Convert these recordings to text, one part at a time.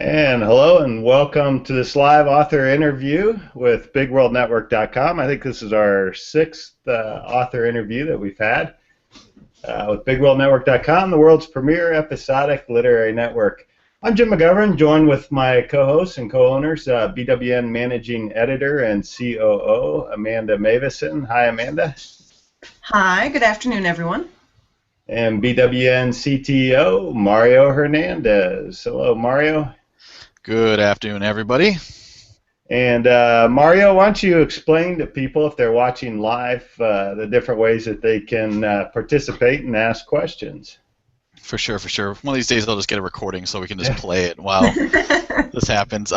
And hello and welcome to this live author interview with BigWorldNetwork.com. I think this is our sixth author interview that we've had with BigWorldNetwork.com, the world's premier episodic literary network. I'm Jim McGovern, joined with my co-hosts and co-owners, BWN Managing Editor and COO, Amanda Mavison. Hi, Amanda. Hi, good afternoon, everyone. And BWN CTO, Mario Hernandez. Hello, Mario. Good afternoon, everybody. And Mario, why don't you explain to people, if they're watching live, the different ways that they can participate and ask questions? For sure, for sure. One of these days I'll just get a recording so we can just play it while this happens.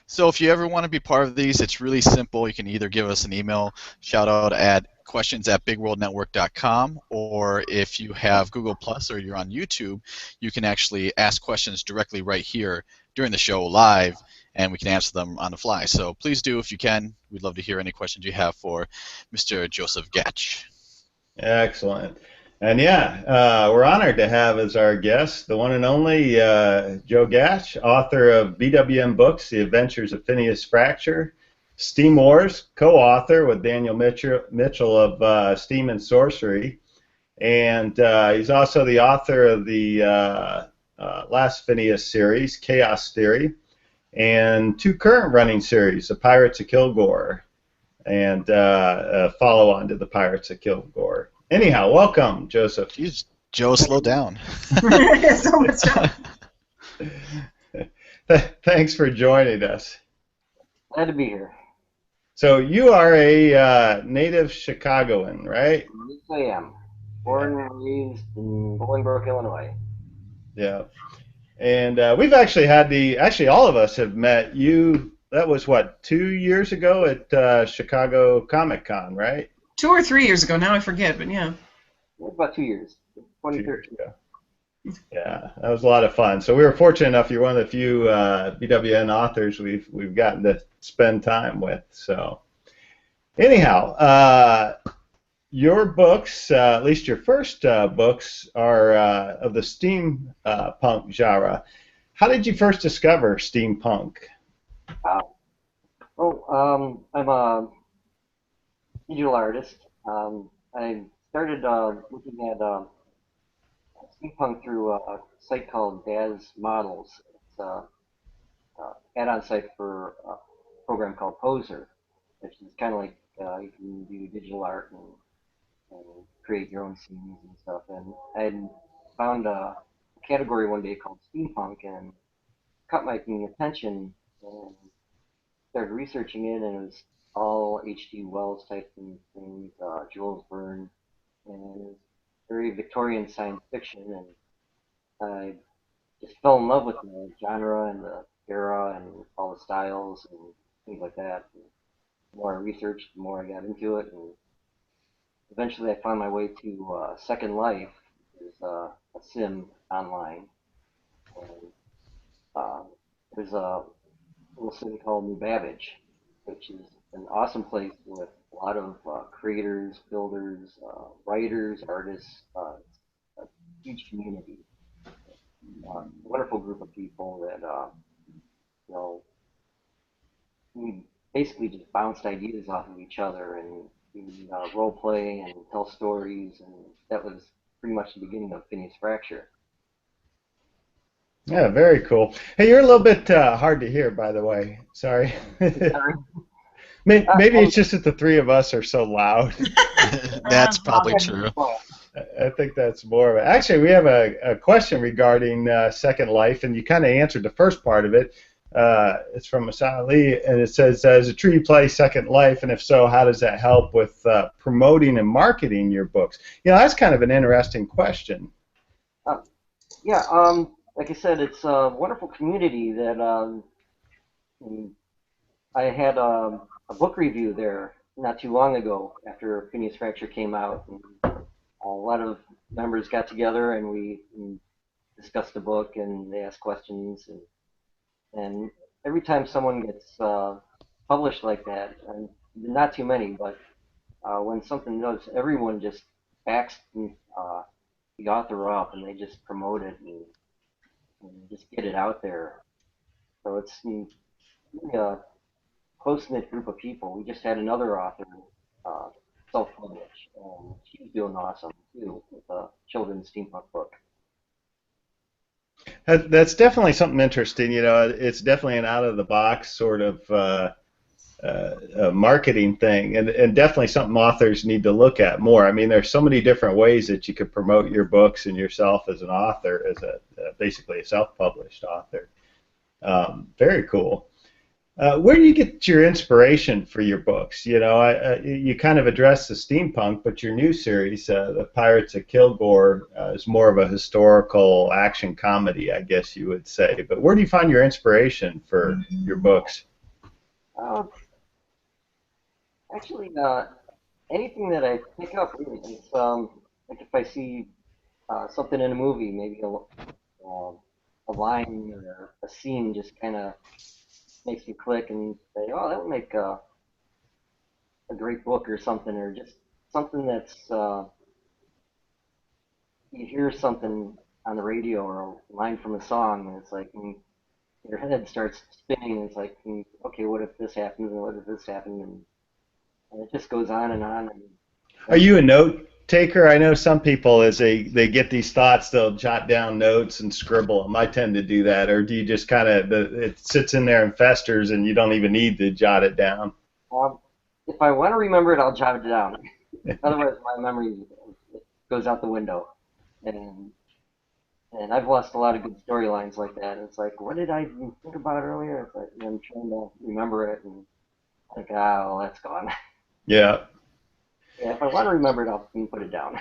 So if you ever want to be part of these, it's really simple. You can either give us an email, shout out at questions@bigworldnetwork.com, or if you have Google Plus or you're on YouTube, you can actually ask questions directly right here during the show live, and we can answer them on the fly. So please do if you can. We'd love to hear any questions you have for Mr. Joseph Gatch. Excellent. And yeah, we're honored to have as our guest the one and only Joe Gatch, author of BWN books, The Adventures of Phineas Frakture, Steam Wars, co-author with Daniel Mitchell of Steam Sorcery, and he's also the author of the last Phineas series, Chaos Theory, and two current running series, The Pirates of Kilgore, and a follow-on to The Pirates of Kilgore. Anyhow, welcome, Joseph. Jeez, Joe, slow down. So much stuff. Thanks for joining us. Glad to be here. So you are a native Chicagoan, right? Yes, I am. Born and raised in Bolingbrook, Illinois. Yeah. And we've actually had actually all of us have met you, that was what, 2 years ago at Chicago Comic-Con, right? 2 or 3 years ago, now I forget, but yeah. It was about 2 years. 2013. Yeah, that was a lot of fun. So we were fortunate enough. You're one of the few BWN authors we've gotten to spend time with. So anyhow, your books, at least your first books, are of the steampunk genre. How did you first discover steampunk? I'm a digital artist. I started looking at steampunk through a site called Daz Models. It's an add-on site for a program called Poser, which is kind of like you can do digital art and create your own scenes and stuff. And I found a category one day called steampunk and caught my attention and started researching it, and it was all H.G. Wells type things, Jules Verne, and it was very Victorian science fiction, and I just fell in love with the genre and the era and all the styles and things like that. And the more I researched, the more I got into it, and eventually I found my way to Second Life, which is a sim online, and there's a little city called New Babbage, which is an awesome place with a lot of creators, builders, writers, artists, a huge community, wonderful group of people that you know, we basically just bounced ideas off of each other, and we role play and tell stories, and that was pretty much the beginning of Phineas Frakture. Yeah, very cool. Hey, you're a little bit hard to hear, by the way. Sorry. Maybe it's just that the three of us are so loud. That's probably true. I think that's more of it. Actually, we have a question regarding Second Life, and you kind of answered the first part of it. It's from Masai Lee, and it says, is it true you play Second Life, and if so, how does that help with promoting and marketing your books? You know, that's kind of an interesting question. Like I said, it's a wonderful community that I had a book review there not too long ago after Phineas Frakture came out. And a lot of members got together and we discussed the book and they asked questions. And every time someone gets published like that, and not too many, but when something does, everyone just backs the author up, and they just promote it and just get it out there. So it's really a close-knit group of people. We just had another author self-publish, and she's doing awesome too with a children's steampunk book. That's definitely something interesting. You know, it's definitely an out-of-the-box sort of marketing thing, and definitely something authors need to look at more. I mean, there's so many different ways that you could promote your books and yourself as an author, as basically a self-published author. Very cool. Where do you get your inspiration for your books? You know, you kind of address the steampunk, but your new series, The Pirates of Kilgore, is more of a historical action comedy, I guess you would say. But where do you find your inspiration for your books? Actually, anything that I pick up, really, it's like if I see something in a movie, maybe a line or a scene just kind of makes me click and say, oh, that would make a great book or something, or just something that's you hear something on the radio or a line from a song, and it's like your head starts spinning, and it's like, okay, what if this happens, and what if this happened, and it just goes on and on. Are you a note taker? I know some people, as they get these thoughts, they'll jot down notes and scribble them. I tend to do that. Or do you just kind of, it sits in there and festers and you don't even need to jot it down? If I want to remember it, I'll jot it down. Otherwise, my memory goes out the window. And I've lost a lot of good storylines like that. It's like, what did I even think about earlier? It's like, I'm trying to remember it, and like, well, that's gone. Yeah. Yeah, if I want to remember it, I'll put it down.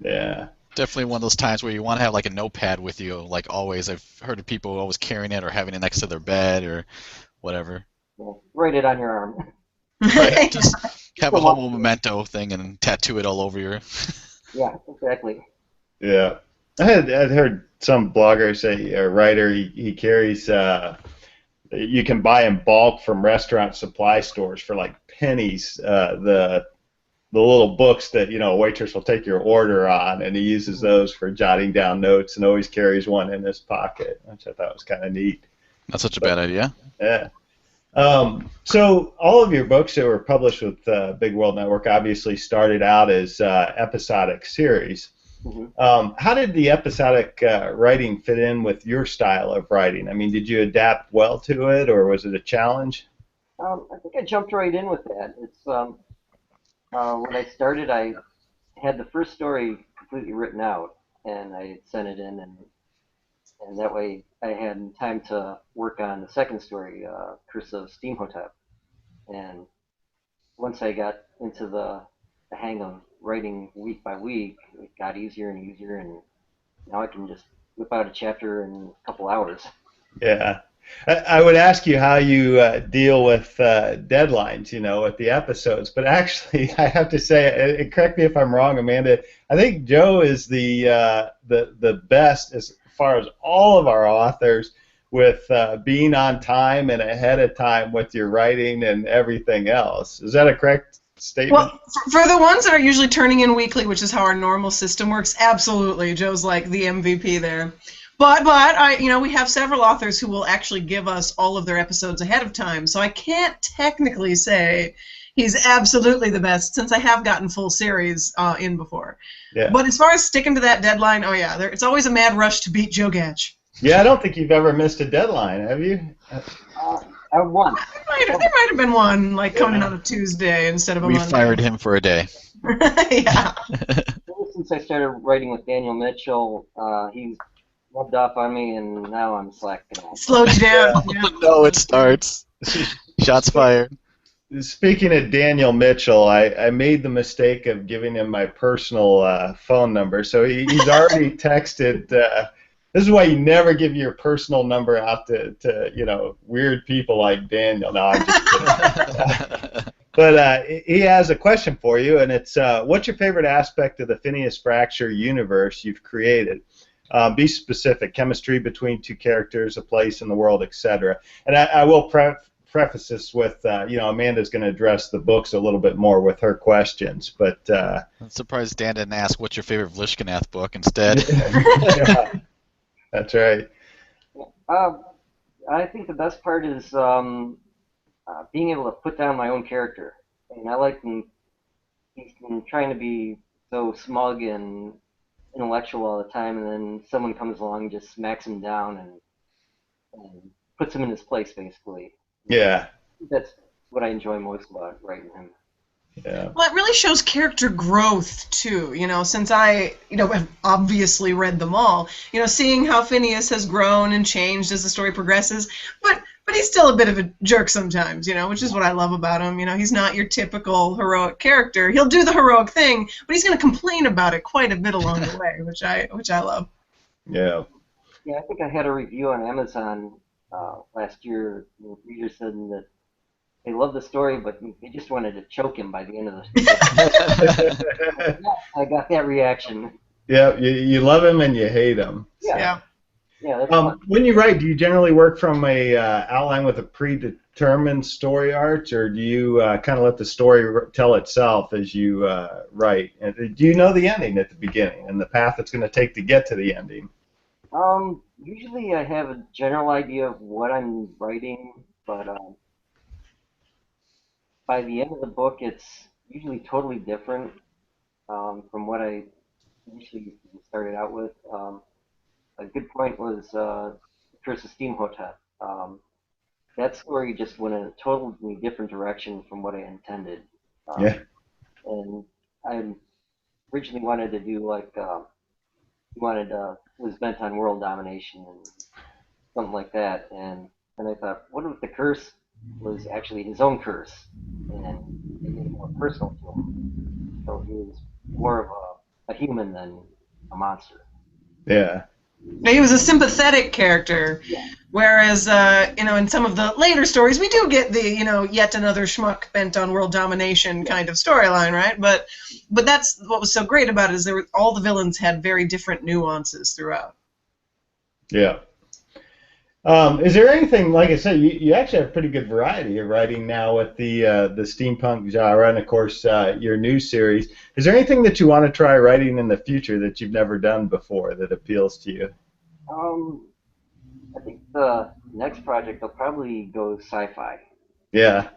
Yeah. Definitely one of those times where you want to have like a notepad with you, like always. I've heard of people always carrying it or having it next to their bed or whatever. Yeah, write it on your arm. Right. Just have a whole memento thing and tattoo it all over your. Yeah, exactly. Yeah. I'd heard some blogger say, or writer, he carries, you can buy in bulk from restaurant supply stores for like pennies, the little books that, you know, a waitress will take your order on, and he uses those for jotting down notes and always carries one in his pocket, which I thought was kind of neat. Not such a bad idea. Yeah. So all of your books that were published with Big World Network obviously started out as episodic series. Mm-hmm. How did the episodic writing fit in with your style of writing? I mean, did you adapt well to it, or was it a challenge? I think I jumped right in with that. It's when I started, I had the first story completely written out, and I sent it in, and that way I had time to work on the second story, Curse of Steamhotep. And once I got into the hang of writing week by week, it got easier and easier, and now I can just whip out a chapter in a couple hours. Yeah. I would ask you how you deal with deadlines, you know, with the episodes, but actually I have to say, correct me if I'm wrong, Amanda, I think Joe is the best as far as all of our authors with being on time and ahead of time with your writing and everything else. Is that a correct statement? Well, for the ones that are usually turning in weekly, which is how our normal system works, absolutely, Joe's like the MVP there. But we have several authors who will actually give us all of their episodes ahead of time, so I can't technically say he's absolutely the best since I have gotten full series in before. Yeah. But as far as sticking to that deadline, oh yeah, it's always a mad rush to beat Joe Gatch. Yeah, I don't think you've ever missed a deadline, have you? I won. There might have been one like coming on a Tuesday instead of a Monday. We fired him for a day. Yeah. Since I started writing with Daniel Mitchell, he's rubbed off on me, and now I'm slacking off. Slowed you down. Yeah. No, it starts. Shots fired. Speaking of Daniel Mitchell, I made the mistake of giving him my personal phone number, so he's already texted. This is why you never give your personal number out to weird people like Daniel. No, I'm just kidding. But he has a question for you, and it's what's your favorite aspect of the Phineas Frakture universe you've created? Be specific. Chemistry between two characters, a place in the world, etc. And I will preface this with, Amanda's going to address the books a little bit more with her questions, but I'm surprised Dan didn't ask what's your favorite Vlishkanath book instead. yeah, that's right. I think the best part is being able to put down my own character. And I like him. He's been trying to be so smug and intellectual all the time, and then someone comes along and just smacks him down and puts him in his place, basically. Yeah. That's what I enjoy most about writing him. Yeah. Well, it really shows character growth too. Since I, have obviously read them all. Seeing how Phineas has grown and changed as the story progresses, but he's still a bit of a jerk sometimes. Which is what I love about him. He's not your typical heroic character. He'll do the heroic thing, but he's going to complain about it quite a bit along the way, which I love. Yeah. Yeah, I think I had a review on Amazon last year. The reader said that they loved the story, but they just wanted to choke him by the end of the story. I got that reaction. Yeah, you love him and you hate him. Yeah. Yeah, that's fun. When you write, do you generally work from a outline with a predetermined story arc, or do you kind of let the story tell itself as you write? And do you know the ending at the beginning and the path it's going to take to get to the ending? Usually I have a general idea of what I'm writing, but by the end of the book, it's usually totally different from what I initially started out with. A good point was Curse of Steamhotep. That story just went in a totally different direction from what I intended. Yeah. And I originally wanted to do was bent on world domination and something like that. And then I thought, what if the curse was actually his own curse, and it made it more personal to him? So he was more of a human than a monster. Yeah. He was a sympathetic character, whereas, in some of the later stories, we do get the, yet another schmuck bent on world domination kind of storyline, right? But that's what was so great about it, is all the villains had very different nuances throughout. Yeah. Is there anything, like I said, you actually have a pretty good variety of writing now with the steampunk genre and, of course, your new series. Is there anything that you want to try writing in the future that you've never done before that appeals to you? I think the next project will probably go sci-fi. Yeah.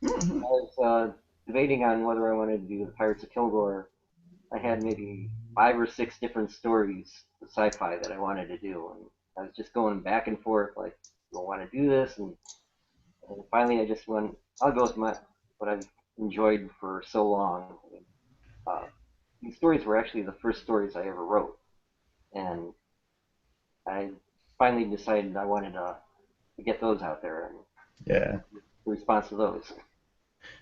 I was debating on whether I wanted to do the Pirates of Kilgore. I had maybe 5 or 6 different stories of sci-fi that I wanted to do, and I was just going back and forth, like, do I want to do this? And finally I just went, I'll go with what I've enjoyed for so long. These stories were actually the first stories I ever wrote, and I finally decided I wanted to get those out there, and Yeah. the response to those.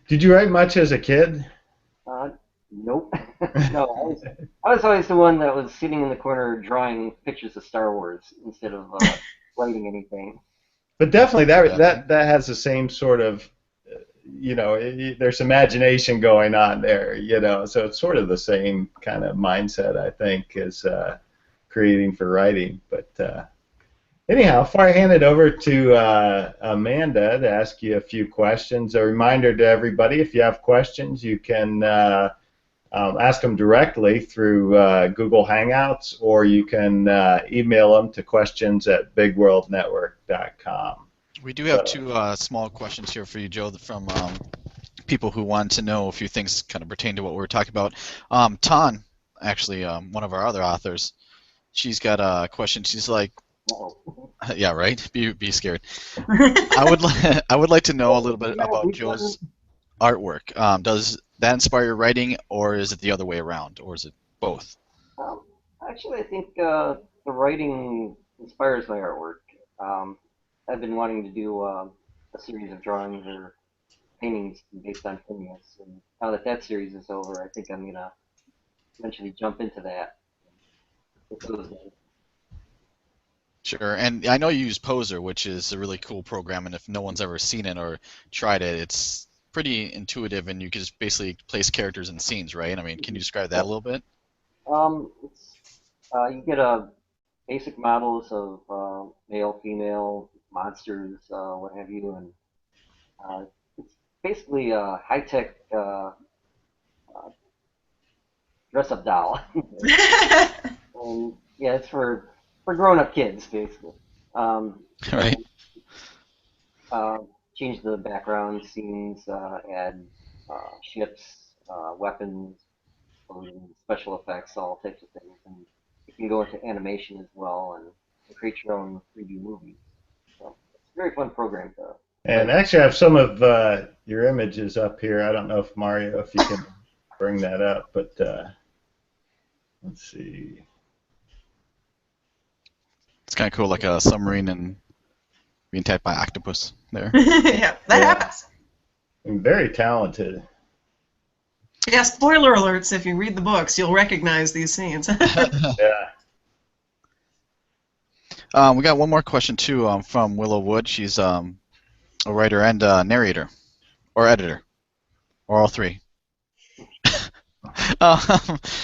Did you write much as a kid? Nope. No, I was always the one that was sitting in the corner drawing pictures of Star Wars instead of writing anything. But definitely that has the same sort of, there's imagination going on there, so it's sort of the same kind of mindset, I think, as creating for writing. But anyhow, before I hand it over to Amanda to ask you a few questions, a reminder to everybody, if you have questions, you can ask them directly through Google Hangouts, or you can email them to questions@bigworldnetwork.com. We do have 2 small questions here for you, Joe, from people who want to know a few things kind of pertain to what we were talking about. Tan, actually, one of our other authors, she's got a question. She's like, yeah, right? Be scared. I would like to know a little bit about Joe's artwork. Does that inspire your writing, or is it the other way around, or is it both? Actually, I think the writing inspires my artwork. I've been wanting to do a series of drawings or paintings based on Phineas, and now that series is over, I think I'm gonna eventually jump into that. Sure, and I know you use Poser, which is a really cool program, and if no one's ever seen it or tried it, it's pretty intuitive, and you can just basically place characters and scenes, right? I mean, can you describe that a little bit? You get basic models of male, female, monsters, what have you, and It's basically a high-tech dress-up doll. And yeah, it's for grown-up kids, basically. Right. Change the background scenes, add ships, weapons, special effects, all types of things, and you can go into animation as well and create your own 3D movies. So it's a very fun program to. And actually, I have some of your images up here. I don't know if Mario, if you can bring that up, but let's see. It's kind of cool, like a submarine and being attacked by octopus there. Yeah, that happens. I'm very talented. Yeah, spoiler alerts, if you read the books, you'll recognize these scenes. Yeah. We got one more question, too, from Willow Wood. She's a writer and narrator, or editor, or all three.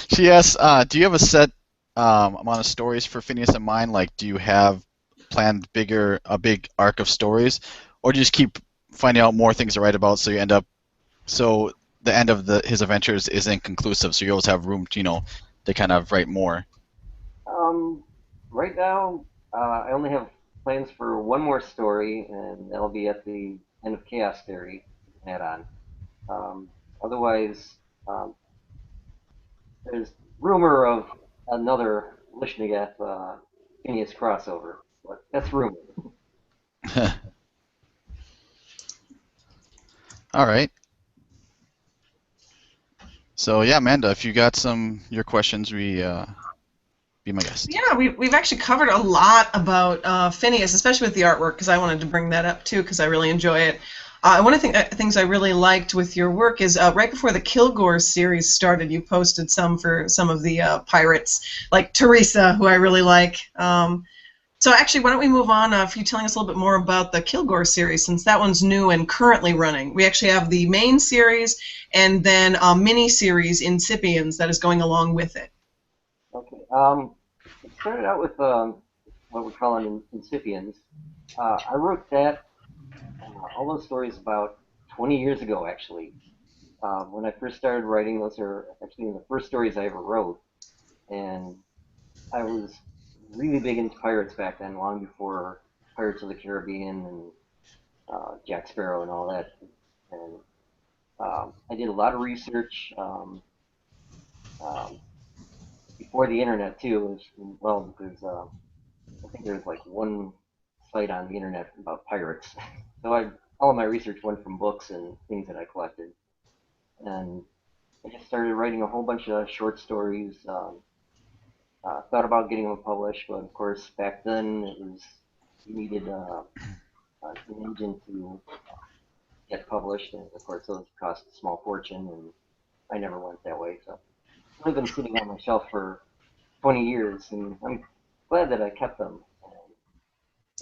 She asks, do you have a set amount of stories for Phineas in mind? Like, do you have planned a big arc of stories, or do you just keep finding out more things to write about, so you end up, so the end of his adventures is inconclusive, so you always have room to, to kind of write more? Right now, I only have plans for one more story, and that'll be at the end of Chaos Theory add-on. Otherwise, there's rumor of another Lishnigath Phineas crossover, but that's rumor. All right. So yeah, Amanda, if you got your questions, be my guest. Yeah, we've actually covered a lot about Phineas, especially with the artwork, because I wanted to bring that up too, because I really enjoy it. One of the things I really liked with your work is right before the Kilgore series started, you posted some for some of the pirates, like Teresa, who I really like. So actually, why don't we move on for you telling us a little bit more about the Kilgore series, since that one's new and currently running. We actually have the main series and then a mini-series, Incipiens, that is going along with it. Okay. It started out with what we're calling Incipiens. I wrote that, all those stories about 20 years ago, actually. When I first started writing, those are actually the first stories I ever wrote. And I was really big into pirates back then, long before Pirates of the Caribbean and Jack Sparrow and all that. And I did a lot of research before the internet too. Well, because I think there's like one site on the internet about pirates. So all of my research went from books and things that I collected, and I just started writing a whole bunch of short stories. Thought about getting them published, but of course back then you needed an agent to get published, and of course those cost a small fortune, and I never went that way. So I've been sitting on my shelf for 20 years, and I'm glad that I kept them.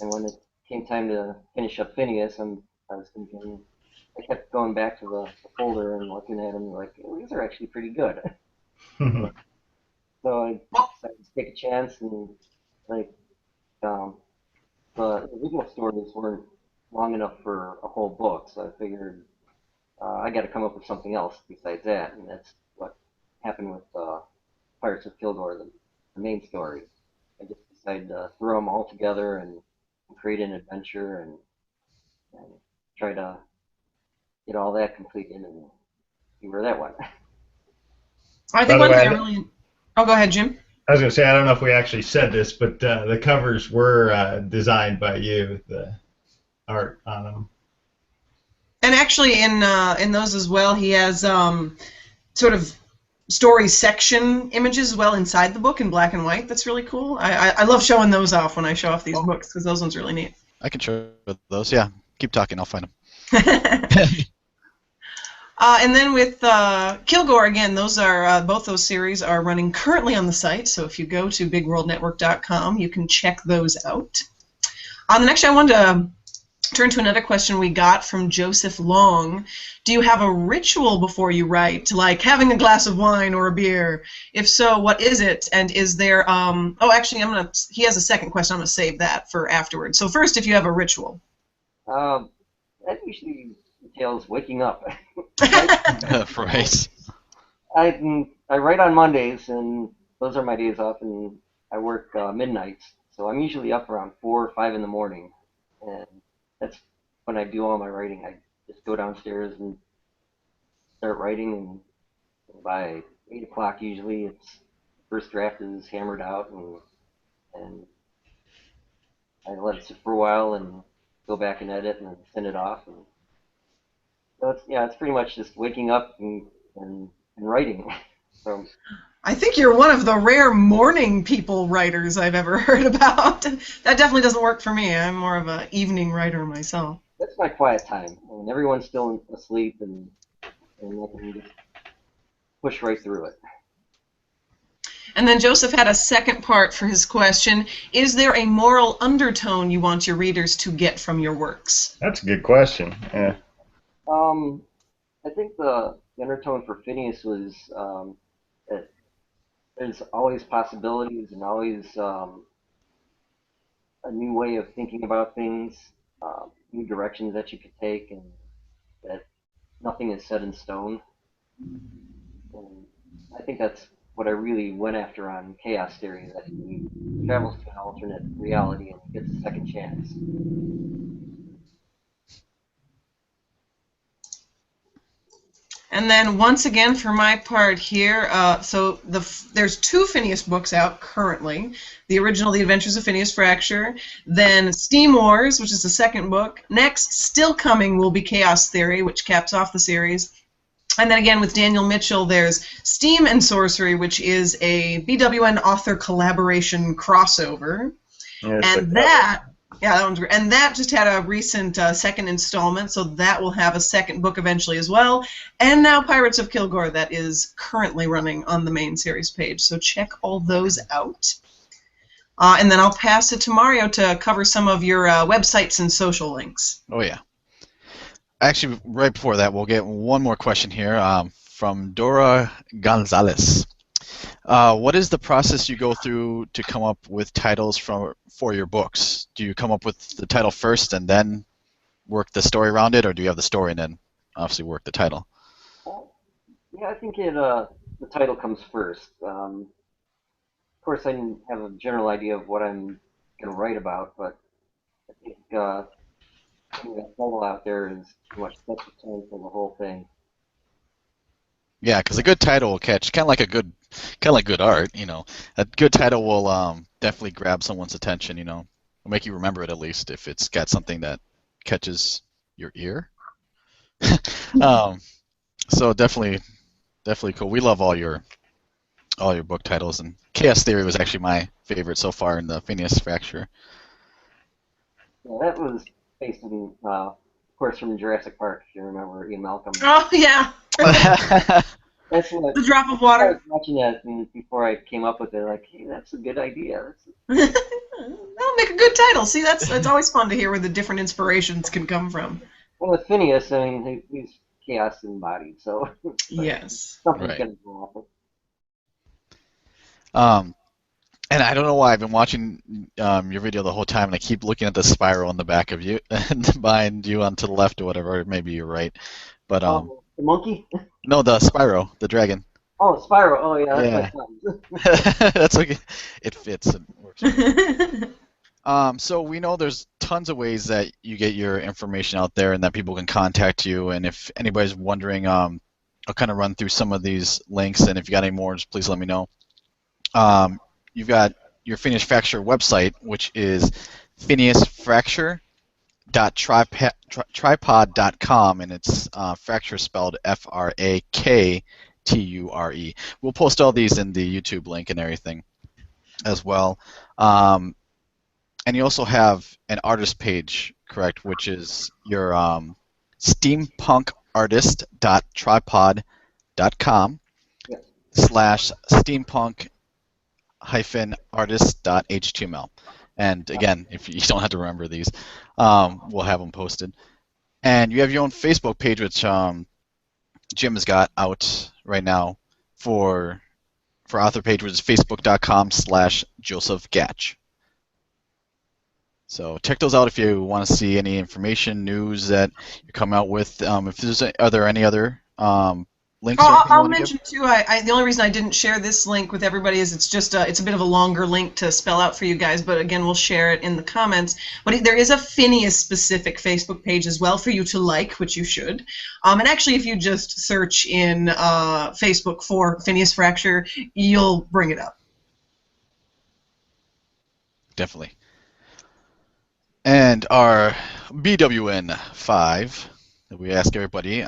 And when it came time to finish up Phineas, I was thinking, I kept going back to the folder and looking at them, like, oh, these are actually pretty good. So I decided to take a chance, and like the original stories weren't long enough for a whole book, so I figured I got to come up with something else besides that, and that's what happened with Pirates of Kilgore, the main story. I just decided to throw them all together and create an adventure and try to get all that completed and see where that went. I think one thing I really... Oh, go ahead, Jim. I was going to say, I don't know if we actually said this, but the covers were designed by you, the art on them. And actually, in those as well, he has sort of story section images as well inside the book in black and white. That's really cool. I love showing those off when I show off these books, because those ones are really neat. I can show those. Yeah, keep talking. I'll find them. And then with Kilgore, again, those are both those series are running currently on the site. So if you go to bigworldnetwork.com, you can check those out. And actually, I wanted to turn to another question we got from Joseph Long. Do you have a ritual before you write, like having a glass of wine or a beer? If so, what is it? And is there? Oh, actually, he has a second question. I'm gonna save that for afterwards. So first, if you have a ritual. I usually entails waking up. Right. I write on Mondays, and those are my days off, and I work midnights. So I'm usually up around 4 or 5 in the morning, and that's when I do all my writing. I just go downstairs and start writing, and by 8 o'clock usually, it's first draft is hammered out, and I let it sit for a while and go back and edit and send it off. And so it's pretty much just waking up and writing. So I think you're one of the rare morning people writers I've ever heard about. That definitely doesn't work for me. I'm more of an evening writer myself. that's my quiet time. And everyone's still asleep, and I can just push right through it. And then Joseph had a second part for his question. Is there a moral undertone you want your readers to get from your works? That's a good question. Yeah. I think the undertone for Phineas was that there's always possibilities and always a new way of thinking about things, new directions that you could take, and that nothing is set in stone. And I think that's what I really went after on Chaos Theory, that he travels to an alternate reality and gets a second chance. And then once again, for my part here, there's 2 Phineas books out currently. The original, The Adventures of Phineas Frakture. Then Steam Wars, which is the second book. Next, still coming, will be Chaos Theory, which caps off the series. And then again, with Daniel Mitchell, there's Steam and Sorcery, which is a BWN author collaboration crossover. And that one's great. And that just had a recent second installment, so that will have a second book eventually as well. And now Pirates of Kilgore, that is currently running on the main series page. So check all those out. And then I'll pass it to Mario to cover some of your websites and social links. Oh, yeah. Actually, right before that, we'll get one more question here from Dora Gonzalez. What is the process you go through to come up with titles for your books? Do you come up with the title first and then work the story around it, or do you have the story and then obviously work the title? Yeah, I think the title comes first. Of course, I have a general idea of what I'm going to write about, but I think putting that title out there is too much set the tone for the whole thing. Yeah, because a good title will catch, kind of like good art, you know. A good title will definitely grab someone's attention, you know. Will make you remember it at least if it's got something that catches your ear. So definitely cool. We love all your book titles, and Chaos Theory was actually my favorite so far in the Phineas Frakture. Yeah, that was based in, of course, from Jurassic Park, if you remember Ian Malcolm. Oh, yeah. That's what The drop of I water. was watching that, and before I came up with it, like, hey, that's a good idea. That'll make a good title. See, it's always fun to hear where the different inspirations can come from. Well, with Phineas, I mean, he's chaos embodied, so Yes. something's Right. going to go off. And I don't know why I've been watching your video the whole time, and I keep looking at the spiral on the back of you, and behind you on to the left or whatever. Maybe you're right, but The monkey? no, the Spyro, the dragon. Oh, Spyro. Oh, yeah, that's my son. That's okay. It fits and works. So we know there's tons of ways that you get your information out there and that people can contact you. And if anybody's wondering, I'll kind of run through some of these links. And if you got any more, just please let me know. You've got your Phineas Frakture website, which is phineasfrakture.tripod.com, and it's Frakture spelled Frakture. We'll post all these in the YouTube link and everything as well. And you also have an artist page, correct, which is your steampunkartist.tripod.com /steampunk-artist.html. And again, if you don't have to remember these, we'll have them posted. And you have your own Facebook page, which Jim has got out right now for author page, which is facebook.com/Joseph Gatch. So check those out if you want to see any information, news that you come out with. If there's, are there any other links or anything you I'll want to mention give? too. The only reason I didn't share this link with everybody is it's just it's a bit of a longer link to spell out for you guys. But again, we'll share it in the comments. But there is a Phineas specific Facebook page as well for you to like, which you should. And actually, if you just search in Facebook for Phineas Frakture, you'll bring it up. Definitely. And our BWN 5 that we ask everybody.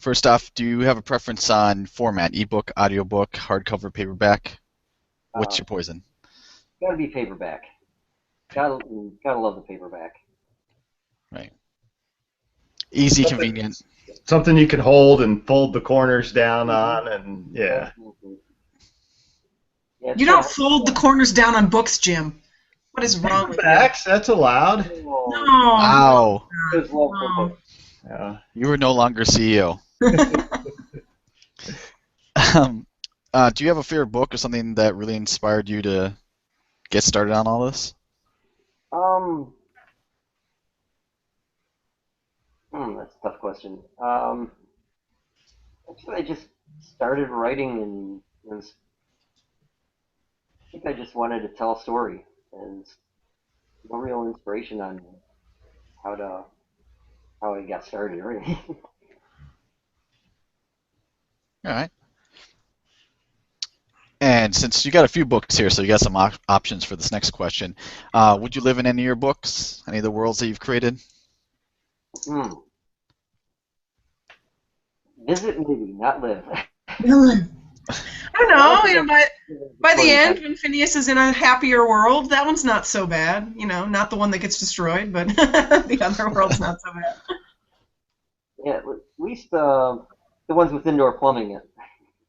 First off, do you have a preference on format? Ebook, audiobook, hardcover, paperback? What's your poison? Gotta be paperback. Gotta love the paperback. Right. Easy, convenient. Something you can hold and fold the corners down on, and yeah. You don't fold the corners down on books, Jim. What is wrong with you? Paperbacks, that's allowed. No. Wow. No. Yeah. You are no longer CEO. Do you have a favorite book or something that really inspired you to get started on all this? That's a tough question. Actually, I just started writing and I think I just wanted to tell a story and no real inspiration on how I got started, really. All right. And since you got a few books here, so you got some options for this next question. Would you live in any of your books? Any of the worlds that you've created? Visit, maybe, not live. I don't know. By the end, when Phineas is in a happier world, that one's not so bad. Not the one that gets destroyed, but the other world's not so bad. Yeah, at least the ones with indoor plumbing.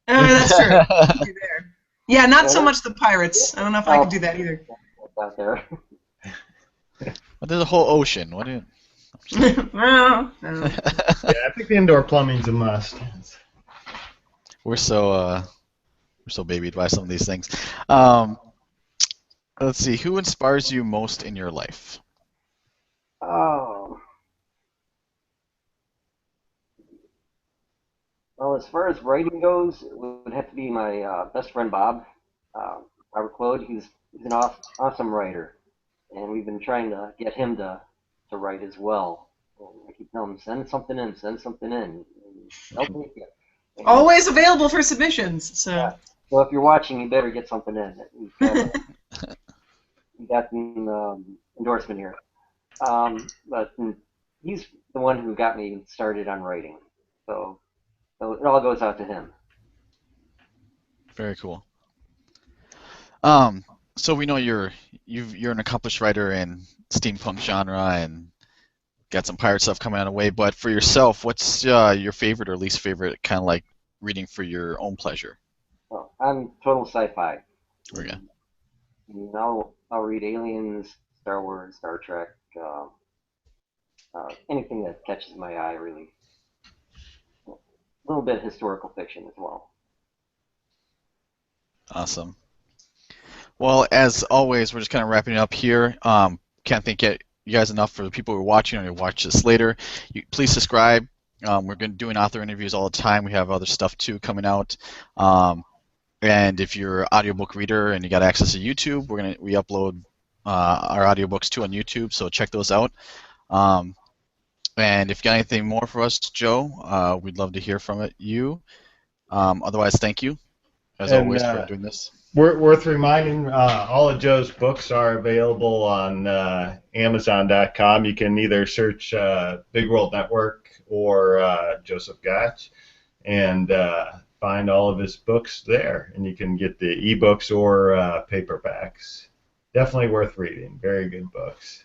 That's true. Do there. Yeah, not so much the pirates. I don't know if I could do that either. Out there. Well, there's a whole ocean. What do you? No. Yeah, I think the indoor plumbing's a must. We're so babied by some of these things. Let's see. Who inspires you most in your life? Oh. Well, as far as writing goes, it would have to be my best friend Bob, Robert Claude. He's an awesome writer, and we've been trying to get him to write as well. And I keep telling him, send something in. And they'll take it. And, always available for submissions. So. Yeah. So if you're watching, you better get something in. We got the endorsement here. But he's the one who got me started on writing. So it all goes out to him. Very cool. So we know you're an accomplished writer in steampunk genre and got some pirate stuff coming on the way. But for yourself, what's your favorite or least favorite kind of like reading for your own pleasure? Well, I'm total sci-fi. Okay. I'll read Aliens, Star Wars, Star Trek, anything that catches my eye, really. A little bit of historical fiction as well. Awesome. Well, as always, we're just kind of wrapping it up here. Can't thank you guys enough for the people who are watching or who watch this later. Please subscribe. We're doing author interviews all the time. We have other stuff too coming out. And if you're an audiobook reader and you got access to YouTube, we upload our audiobooks too on YouTube, so check those out. And if you got anything more for us, Joe, we'd love to hear from you. Otherwise, thank you, as always, for doing this. Worth reminding, all of Joe's books are available on Amazon.com. You can either search Big World Network or Joseph Gatch and find all of his books there. And you can get the ebooks or paperbacks. Definitely worth reading. Very good books.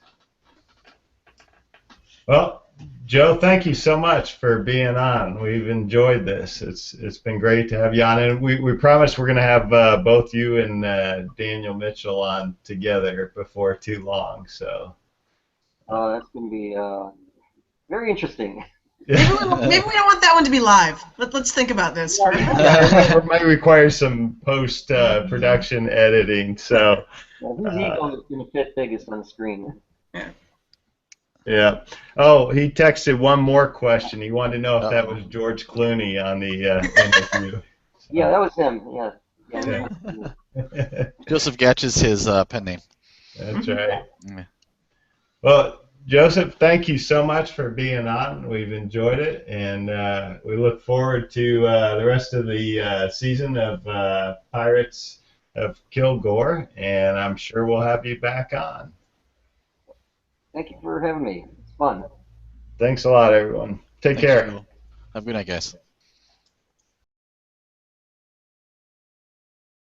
Well, Joe, thank you so much for being on. We've enjoyed this. It's been great to have you on, and we promise we're going to have both you and Daniel Mitchell on together before too long. So. That's going to be very interesting. Maybe we don't want that one to be live. Let's think about this. Yeah, it might require some post production editing. So. Well, whose ego is going to fit biggest on the screen? Yeah. Oh, he texted one more question. He wanted to know if that was George Clooney on the interview. Yeah, that was him. Yeah. Joseph Gatch is his pen name. That's right. Yeah. Well, Joseph, thank you so much for being on. We've enjoyed it, and we look forward to the rest of the season of Pirates of Kilgore, and I'm sure we'll have you back on. Thank you for having me. It's fun. Thanks a lot, everyone. Take care. Have a good night, guys.